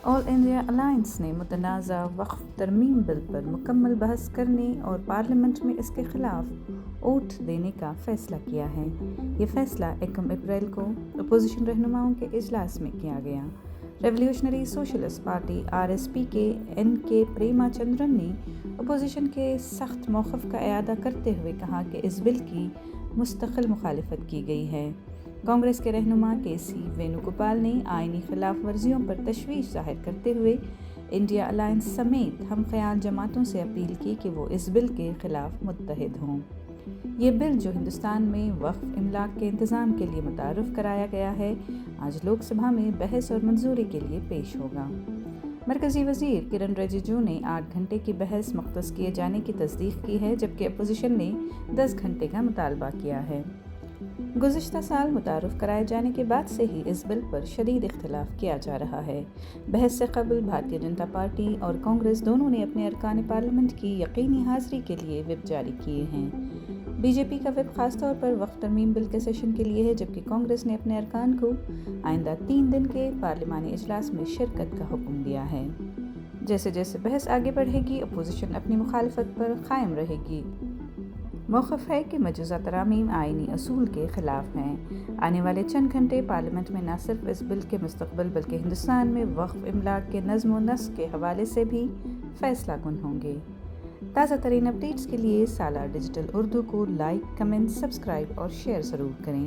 آل India alliance نے متنازع وقف ترمیم بل پر مکمل بحث کرنے اور پارلیمنٹ میں اس کے خلاف ووٹ دینے کا فیصلہ کیا ہے۔ یہ فیصلہ 1 اپریل کو اپوزیشن رہنماؤں کے اجلاس میں کیا گیا۔ ریولیوشنری سوشلسٹ پارٹی RSP کے N.K. پریما چندرن نے اپوزیشن کے سخت موقف کا اعادہ کرتے ہوئے کہا کہ اس بل کی مستقل مخالفت کی گئی ہے۔ کانگریس کے رہنما KC وینوگوپال نے آئینی خلاف ورزیوں پر تشویش ظاہر کرتے ہوئے انڈیا الائنس سمیت ہم خیال جماعتوں سے اپیل کی کہ وہ اس بل کے خلاف متحد ہوں۔ یہ بل جو ہندوستان میں وقف املاک کے انتظام کے لیے متعارف کرایا گیا ہے، آج لوک سبھا میں بحث اور منظوری کے لیے پیش ہوگا۔ مرکزی وزیر کرن رجیجو نے 8 گھنٹے کی بحث مختص کیے جانے کی تصدیق کی ہے، جبکہ اپوزیشن نے 10 گھنٹے کا مطالبہ کیا ہے۔ گزشتہ سال متعارف کرائے جانے کے بعد سے ہی اس بل پر شدید اختلاف کیا جا رہا ہے۔ بحث سے قبل بھارتیہ جنتا پارٹی اور کانگریس دونوں نے اپنے ارکان پارلیمنٹ کی یقینی حاضری کے لیے وپ جاری کیے ہیں۔ BJP کا وپ خاص طور پر وقف ترمیم بل کے سیشن کے لیے ہے، جبکہ کانگریس نے اپنے ارکان کو آئندہ 3 دن کے پارلیمانی اجلاس میں شرکت کا حکم دیا ہے۔ جیسے جیسے بحث آگے بڑھے گی، اپوزیشن اپنی مخالفت پر قائم رہے گی۔ موقف ہے کہ مجوزہ ترامیم آئینی اصول کے خلاف ہیں۔ آنے والے چند گھنٹے پارلیمنٹ میں نہ صرف اس بل کے مستقبل بلکہ ہندوستان میں وقف املاک کے نظم و نسق کے حوالے سے بھی فیصلہ کن ہوں گے۔ تازہ ترین اپڈیٹس کے لیے سالار ڈیجیٹل اردو کو لائک، کمنٹ، سبسکرائب اور شیئر ضرور کریں۔